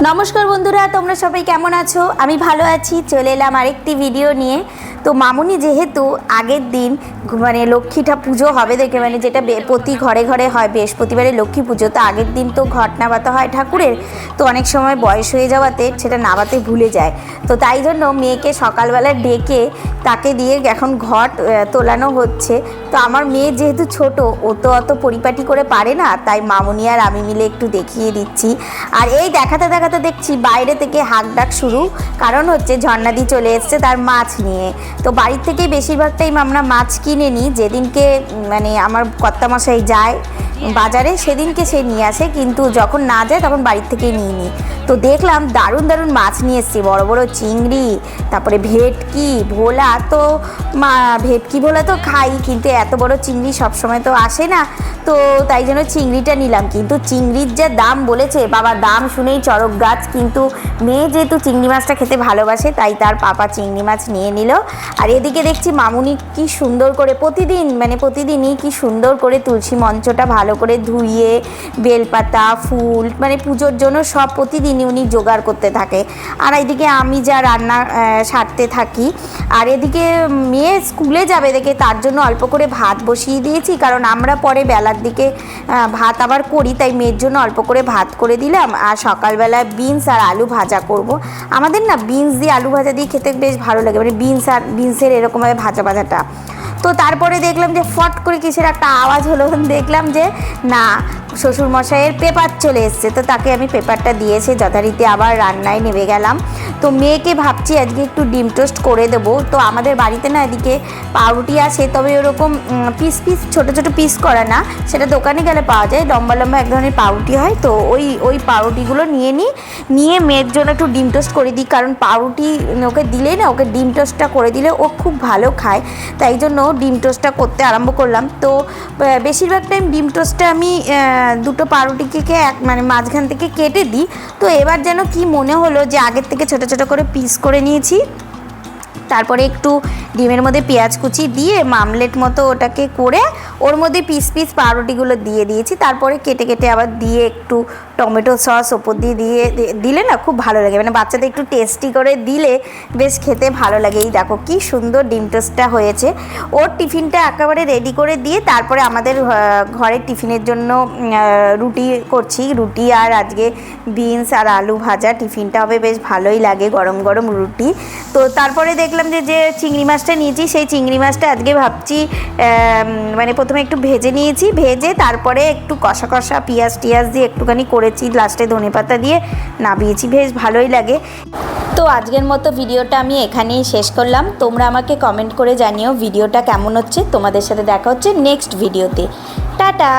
নমস্কার বন্ধুরা, তোমরা সবাই কেমন আছো? আমি ভালো আছি। চলে এলাম আরেকটি ভিডিও নিয়ে। তো মামুনি যেহেতু আগের দিন মানে লক্ষ্মীটা পুজো হবে দেখে, মানে যেটা প্রতি ঘরে ঘরে হয় বৃহস্পতিবারে লক্ষ্মী পুজো, তো আগের দিন তো ঘট নাবাতা হয় ঠাকুরের। তো অনেক সময় বয়স হয়ে যাওয়াতে সেটা নাবাতে ভুলে যায়। তো তাই জন্য মেয়েকে সকালবেলা ডেকে তাকে দিয়ে এখন ঘট তোলানো হচ্ছে। তো আমার মেয়ে যেহেতু ছোট, ও তো অত পরিপাটি করে পারে না, তাই মামুনি আর আমি মিলে একটু দেখিয়ে দিচ্ছি। আর এই দেখাতে দেখাতে দেখছি বাইরে থেকে হাঁক ডাক শুরু, কারণ হচ্ছে ঝর্ণাদি চলে এসছে তার মাছ নিয়ে। তো বাড়ির থেকে বেশিরভাগ টাইম আমরা মাছ কিনে নিই, যেদিনকে মানে আমার কর্তামশাই যায় বাজারে সেদিনকে সে নিয়ে আসে, কিন্তু যখন না যায় তখন বাড়ির থেকেই নিয়ে নিই। তো দেখলাম দারুণ দারুণ মাছ নিয়ে এসছি, বড় বড় চিংড়ি, তারপরে ভেটকি, ভোলা। তো ভেটকি ভোলা তো খাই, কিন্তু এত বড় চিংড়ি সবসময় তো আসে না, তো তাই জন্য চিংড়িটা নিলাম। কিন্তু চিংড়ির যা দাম বলেছে বাবা, দাম শুনেই চড়ক গাছ। কিন্তু মেয়ে যেহেতু চিংড়ি মাছটা খেতে ভালোবাসে, তাই তার পাপা চিংড়ি মাছ নিয়ে নিল। আর এদিকে দেখছি মামুনি কি সুন্দর করে প্রতিদিনই কি সুন্দর করে তুলসী মঞ্চটা ভালো করে ধুইয়ে বেলপাতা ফুল মানে পুজোর জন্য সব প্রতিদিনই উনি জোগাড় করতে থাকে। আর এইদিকে আমি যা রান্না সারতে থাকি। আর এদিকে মেয়ে স্কুলে যাবে দেখে তার জন্য অল্প করে ভাত বসিয়ে দিয়েছি, কারণ আমরা পরে বেলার দিকে ভাত আবার করি, তাই মেয়ের জন্য অল্প করে ভাত করে দিলাম। আর সকালবেলায় বিনস আর আলু ভাজা করব। আমাদের না বিনস দিয়ে আলু ভাজা দিয়ে খেতে বেশ ভালো লাগে, মানে বিনসের এরকমভাবে ভাজাটা। তো তারপরে দেখলাম যে ফট করে কিসের একটা আওয়াজ হলো, দেখলাম যে না শ্বশুরমশাইয়ের পেপার চলে এসছে। তো তাকে আমি পেপারটা দিয়েছে যথারীতি আবার রান্নায় নেমে গেলাম। তো মেয়েকে ভাবছি আজকে একটু ডিম টোস্ট করে দেবো। তো আমাদের বাড়িতে না এদিকে পাউরুটি আসে, তবে ওরকম পিস ছোটো ছোটো পিস করা না, সেটা দোকানে গেলে পাওয়া যায়, লম্বা লম্বা এক ধরনের পাউরুটি হয়। তো ওই পাউরুটিগুলো নিয়ে মেয়ের জন্য একটু ডিম টোস্ট করে দিই, কারণ পাউরুটি ওকে দিলেই না, ওকে ডিম টোস্টটা করে দিলে ও খুব ভালো খায়, তাই জন্য ডিম টোস্টটা করতে আরম্ভ করলাম। তো বেশিরভাগ টাইম ডিম টোস্টটা আমি দুটো পাউরুটিকে মানে মাঝখান থেকে কেটে দিই। তো এবার যেন কি মনে হলো যে আগের থেকে ছোটো ছোটো করে পিস করে নিয়েছি, তারপরে একটু ডিমের মধ্যে পেঁয়াজ কুচি দিয়ে মামলেট মতো ওটাকে করে ওর মধ্যে পিস পাউরুটিগুলো দিয়ে দিয়েছি। তারপরে কেটে আবার দিয়ে একটু টমেটো সস ওপর দিলে না খুব ভালো লাগে, মানে বাচ্চাদের একটু টেস্টি করে দিলে বেশ খেতে ভালো লাগে। এই দেখো কি সুন্দর ডিম টোস্টটা হয়েছে। ওর টিফিনটা একেবারে রেডি করে দিয়ে তারপরে আমাদের ঘরের টিফিনের জন্য রুটি করছি, রুটি আর আজকে বিনস আর আলু ভাজা। টিফিনটা হবে বেশ ভালোই লাগে, গরম গরম রুটি। তো তারপরে দেখলাম যে চিংড়ি মাছটা নিয়েছি, সেই চিংড়ি মাছটা আজকে ভাবছি মানে প্রথমে একটু ভেজে নিয়েছি, ভেজে তারপরে একটু কষা পেঁয়াজ দিয়ে একটুখানি করেছি, লাস্টে ধনেপাতা দিয়ে নামিয়েছি, বেশ ভালোই লাগে। তো আজকের মতো ভিডিওটা আমি এখানেই শেষ করলাম। তোমরা আমাকে কমেন্ট করে জানিও ভিডিওটা কেমন হচ্ছে। তোমাদের সাথে দেখা হচ্ছে নেক্সট ভিডিওতে। টাটা।